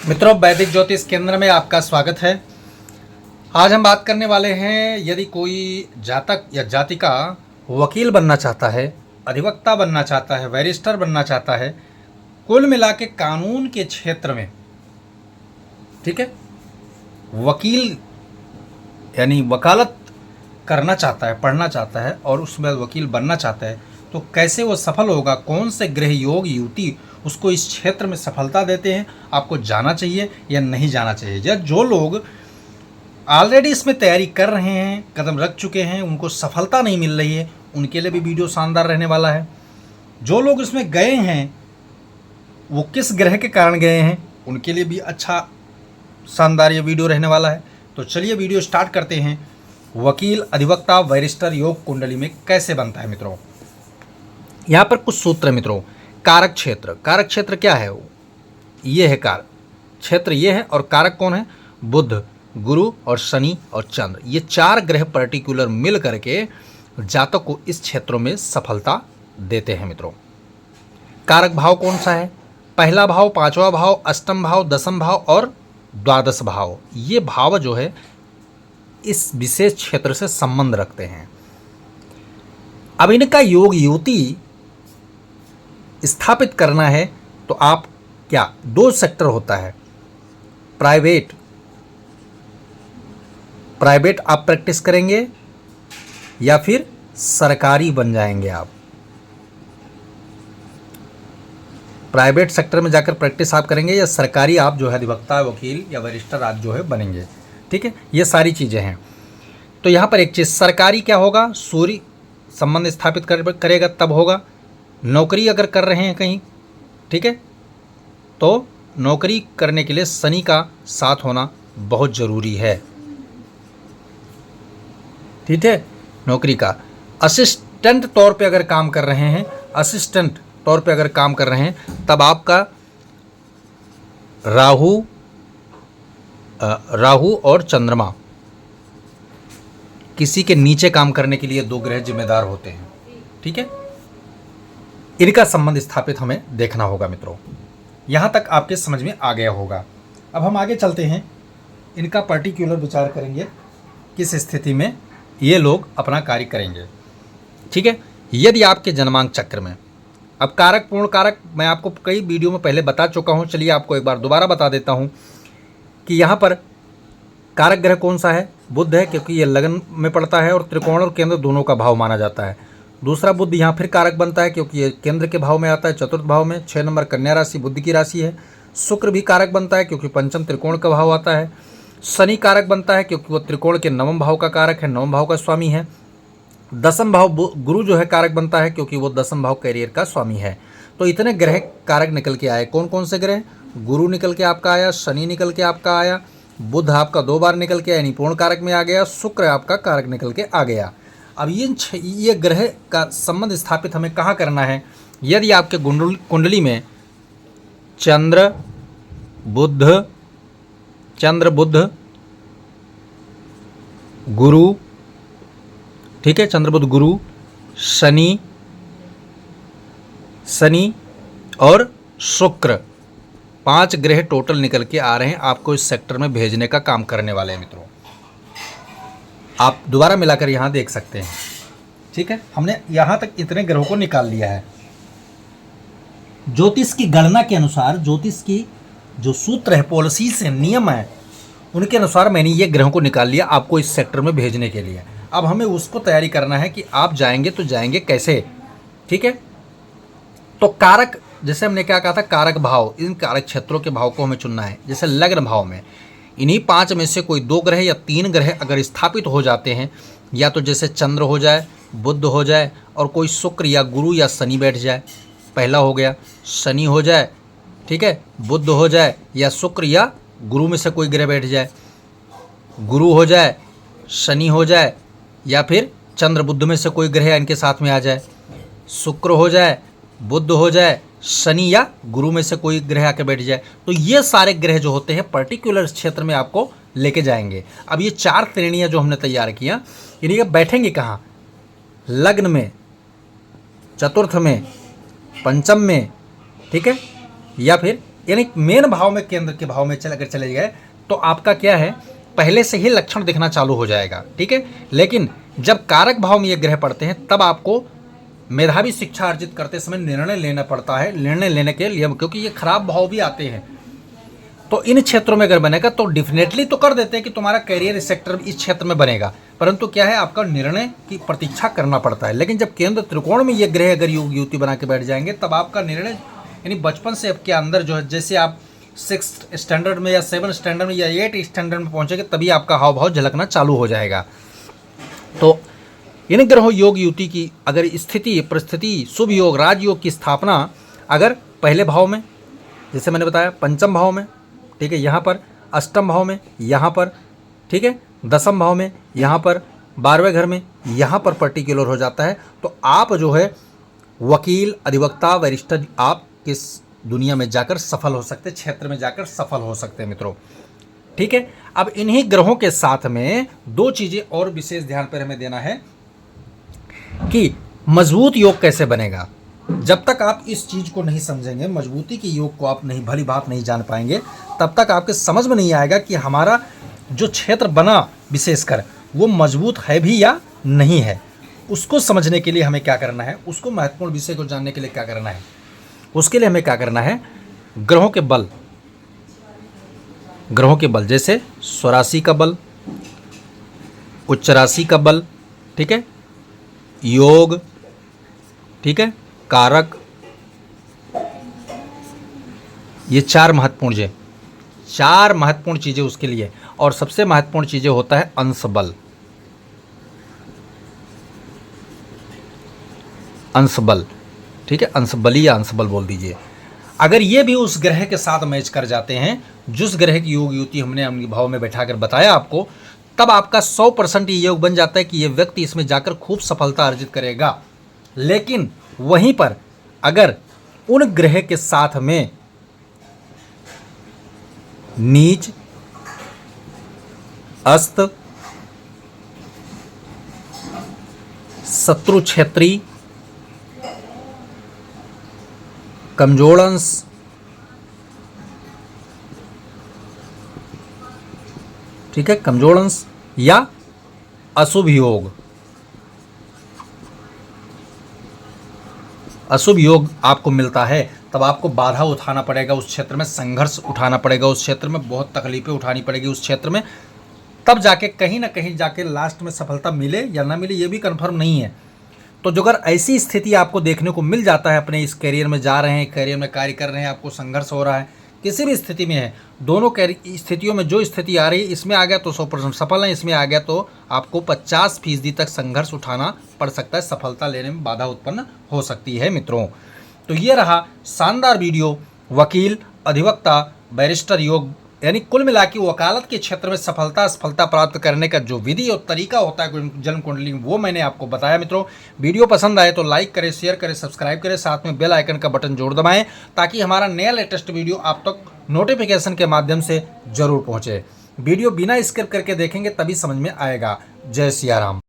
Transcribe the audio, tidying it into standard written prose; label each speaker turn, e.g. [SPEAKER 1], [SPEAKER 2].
[SPEAKER 1] मित्रों, वैदिक ज्योतिष केंद्र में आपका स्वागत है। आज हम बात करने वाले हैं, यदि कोई जातक या जातिका वकील बनना चाहता है, अधिवक्ता बनना चाहता है, बैरिस्टर बनना चाहता है, कुल मिला के कानून के क्षेत्र में, ठीक है, वकील यानी वकालत करना चाहता है, पढ़ना चाहता है और उसमें वकील बनना चाहता है, तो कैसे वो सफल होगा, कौन से ग्रह योग युति उसको इस क्षेत्र में सफलता देते हैं, आपको जाना चाहिए या नहीं जाना चाहिए। या जो लोग ऑलरेडी इसमें तैयारी कर रहे हैं, कदम रख चुके हैं, उनको सफलता नहीं मिल रही है, उनके लिए भी वीडियो शानदार रहने वाला है। जो लोग इसमें गए हैं, वो किस ग्रह के कारण गए हैं, उनके लिए भी अच्छा शानदार ये वीडियो रहने वाला है। तो चलिए वीडियो स्टार्ट करते हैं। वकील, अधिवक्ता, बैरिस्टर योग कुंडली में कैसे बनता है मित्रों। यहाँ पर कुछ सूत्र है मित्रों। कारक क्षेत्र, कारक क्षेत्र क्या है? ये है कारक क्षेत्र, ये है। और कारक कौन है? बुध, गुरु और शनि और चंद्र। ये चार ग्रह पर्टिकुलर मिल करके जातक को इस क्षेत्रों में सफलता देते हैं मित्रों। कारक भाव कौन सा है? पहला भाव, पांचवा भाव, अष्टम भाव, दसम भाव और द्वादश भाव। ये भाव जो है इस विशेष क्षेत्र से संबंध रखते हैं। अब इनका योग युति स्थापित करना है तो आप क्या, दो सेक्टर होता है। प्राइवेट आप प्रैक्टिस करेंगे या फिर सरकारी बन जाएंगे आप। प्राइवेट सेक्टर में जाकर प्रैक्टिस आप करेंगे या सरकारी आप जो है अधिवक्ता, वकील या बैरिस्टर आप जो है बनेंगे। ठीक है, ये सारी चीज़ें हैं। तो यहाँ पर एक चीज़, सरकारी क्या होगा? सूर्य संबंध स्थापित करेगा तब होगा। नौकरी अगर कर रहे हैं कहीं, ठीक है, तो नौकरी करने के लिए शनि का साथ होना बहुत ज़रूरी है। ठीक है, नौकरी का असिस्टेंट तौर पे अगर काम कर रहे हैं, असिस्टेंट तौर पे अगर काम कर रहे हैं, तब आपका राहु और चंद्रमा किसी के नीचे काम करने के लिए दो ग्रह जिम्मेदार होते हैं। ठीक है, इनका संबंध स्थापित हमें देखना होगा मित्रों। यहाँ तक आपके समझ में आ गया होगा। अब हम आगे चलते हैं, इनका पर्टिकुलर विचार करेंगे किस स्थिति में ये लोग अपना कार्य करेंगे। ठीक है, यदि आपके जन्मांक चक्र में, अब कारक, पूर्ण कारक मैं आपको कई वीडियो में पहले बता चुका हूँ, चलिए आपको एक बार दोबारा बता देता हूँ कि यहाँ पर कारक ग्रह कौन सा है? बुध है, क्योंकि ये लगन में पड़ता है और त्रिकोण और केंद्र दोनों का भाव माना जाता है। दूसरा बुध यहाँ फिर कारक बनता है क्योंकि ये केंद्र के भाव में आता है, चतुर्थ भाव में। 6 नंबर कन्या राशि बुध की राशि है। शुक्र भी कारक बनता है क्योंकि पंचम त्रिकोण का भाव आता है। शनि कारक बनता है क्योंकि वो त्रिकोण के नवम भाव का कारक है, नवम भाव का स्वामी है। दसम भाव गुरु जो है कारक बनता है क्योंकि वो दसम भाव कैरियर का स्वामी है। तो इतने ग्रह कारक निकल के आए। कौन कौन से ग्रह? गुरु निकल के आपका आया, शनि निकल के आपका आया, बुध आपका 2 बार निकल के यानी पूर्ण कारक में आ गया, शुक्र आपका कारक निकल के आ गया। अब ये ग्रह का संबंध स्थापित हमें कहाँ करना है? यदि आपके कुंडली में चंद्र बुध गुरु, ठीक है, चंद्र बुध गुरु, शनि और शुक्र, 5 ग्रह टोटल निकल के आ रहे हैं, आपको इस सेक्टर में भेजने का काम करने वाले हैं मित्रों। आप दोबारा मिलाकर यहाँ देख सकते हैं। ठीक है, हमने यहाँ तक इतने ग्रहों को निकाल लिया है। ज्योतिष की गणना के अनुसार, ज्योतिष की जो सूत्र है, पॉलिसी से नियम है, उनके अनुसार मैंने ये ग्रहों को निकाल लिया आपको इस सेक्टर में भेजने के लिए। अब हमें उसको तैयारी करना है कि आप जाएंगे तो जाएंगे कैसे। ठीक है, तो कारक, जैसे हमने क्या कहा था, कारक भाव, इन कारक क्षेत्रों के भाव को हमें चुनना है। जैसे लग्न भाव में इन्हीं 5 में से कोई 2 ग्रह या 3 ग्रह अगर स्थापित हो जाते हैं, या तो जैसे चंद्र हो जाए, बुध हो जाए और कोई शुक्र या गुरु या शनि बैठ जाए, पहला हो गया। शनि हो जाए, ठीक है, बुध हो जाए या शुक्र या गुरु में से कोई ग्रह बैठ जाए, गुरु हो जाए, शनि हो जाए या फिर चंद्र बुध में से कोई ग्रह इनके साथ में आ जाए, शुक्र हो जाए, बुध हो जाए, शनि या गुरु में से कोई ग्रह आके बैठ जाए। तो ये सारे ग्रह जो होते हैं पर्टिकुलर क्षेत्र में आपको लेके जाएंगे। अब ये 4 श्रेणियाँ जो हमने तैयार किया, इन्हीं बैठेंगे कहाँ? लग्न में, चतुर्थ में, पंचम में, ठीक है, या फिर यानी मेन भाव में, केंद्र के भाव में अगर चले गए तो आपका क्या है, पहले से ही लक्षण दिखना चालू हो जाएगा, ठीक है। लेकिन जब कारक भाव में ये ग्रह पड़ते हैं तब आपको मेधावी शिक्षा अर्जित करते समय निर्णय लेना पड़ता है, निर्णय लेने के लिए, क्योंकि ये खराब भाव भी आते हैं। तो इन क्षेत्रों में अगर बनेगा तो डेफिनेटली तो कर देते हैं कि तुम्हारा करियर सेक्टर इस क्षेत्र में बनेगा, परंतु क्या है, आपका निर्णय की प्रतीक्षा करना पड़ता है। लेकिन जब केंद्र त्रिकोण में ये ग्रह अगर योग युति बना के बैठ जाएंगे तब आपका निर्णय, यानी बचपन से आपके अंदर जो है, जैसे आप 6th स्टैंडर्ड में या 7th स्टैंडर्ड में या 8th स्टैंडर्ड में पहुंचेंगे तभी आपका हाव भाव झलकना चालू हो जाएगा। तो इन ग्रहों योग युति की अगर स्थिति, परिस्थिति, शुभ योग, राजयोग की स्थापना अगर पहले भाव में, जैसे मैंने बताया पंचम भाव में, ठीक है, यहाँ पर अष्टम भाव में, यहाँ पर, ठीक है, दसम भाव में, यहाँ पर 12वें घर में, यहाँ पर पर्टिकुलर हो जाता है, तो आप जो है वकील, अधिवक्ता, वरिष्ठर, आप किस दुनिया में जाकर सफल हो सकते, क्षेत्र में जाकर सफल हो सकते हैं मित्रों, ठीक है। अब इन्हीं ग्रहों के साथ में दो चीज़ें और विशेष ध्यान पर हमें देना है कि मजबूत योग कैसे बनेगा। जब तक आप इस चीज़ को नहीं समझेंगे, मजबूती के योग को आप नहीं, भली बात नहीं जान पाएंगे, तब तक आपके समझ में नहीं आएगा कि हमारा जो क्षेत्र बना विशेषकर वो मजबूत है भी या नहीं है। उसको समझने के लिए हमें क्या करना है, उसको महत्वपूर्ण विषय को जानने के लिए क्या करना है, उसके लिए हमें क्या करना है, ग्रहों के बल, ग्रहों के बल जैसे स्वराशि का बल, उच्च राशि का बल, ठीक है, योग, ठीक है, कारक, ये चार महत्वपूर्ण चीज़ें उसके लिए। और सबसे महत्वपूर्ण चीज़ें होता है अंश बल, अंश बल, ठीक है, अंश बली या अंश बल बोल दीजिए। अगर ये भी उस ग्रह के साथ मैच कर जाते हैं, जिस ग्रह की योग युति हमने अपने भाव में बैठाकर बताया आपको, तब आपका 100% ये योग बन जाता है कि ये व्यक्ति इसमें जाकर खूब सफलता अर्जित करेगा। लेकिन वहीं पर अगर उन ग्रह के साथ में नीच, अस्त, शत्रु क्षेत्री, कमजोर अंश, ठीक है, कमजोर अंश या अशुभ योग, अशुभ योग आपको मिलता है, तब आपको बाधा उठाना पड़ेगा, उस क्षेत्र में संघर्ष उठाना पड़ेगा, उस क्षेत्र में बहुत तकलीफें उठानी पड़ेगी उस क्षेत्र में, तब जाके कहीं ना कहीं जाके लास्ट में सफलता मिले या ना मिले ये भी कंफर्म नहीं है। तो जो अगर ऐसी स्थिति आपको देखने को मिल जाता है, अपने इस करियर में जा रहे हैं, करियर में कार्य कर रहे हैं, आपको संघर्ष हो रहा है, किसी भी स्थिति में है, दोनों स्थितियों में जो स्थिति आ रही है, इसमें आ गया तो 100% सफल है, इसमें आ गया तो आपको 50% तक संघर्ष उठाना पड़ सकता है, सफलता लेने में बाधा उत्पन्न हो सकती है मित्रों। तो ये रहा शानदार वीडियो, वकील, अधिवक्ता, बैरिस्टर योग, यानी कुल मिला के वकालत के क्षेत्र में सफलता प्राप्त करने का जो विधि और तरीका होता है जन्म कुंडली, वो मैंने आपको बताया मित्रों। वीडियो पसंद आए तो लाइक करें, शेयर करें, सब्सक्राइब करें, साथ में बेल आइकन का बटन जोड़ दबाएं ताकि हमारा नया लेटेस्ट वीडियो आप तक नोटिफिकेशन के माध्यम से जरूर पहुंचे। वीडियो बिना स्किप करके देखेंगे तभी समझ में आएगा। जय सिया राम।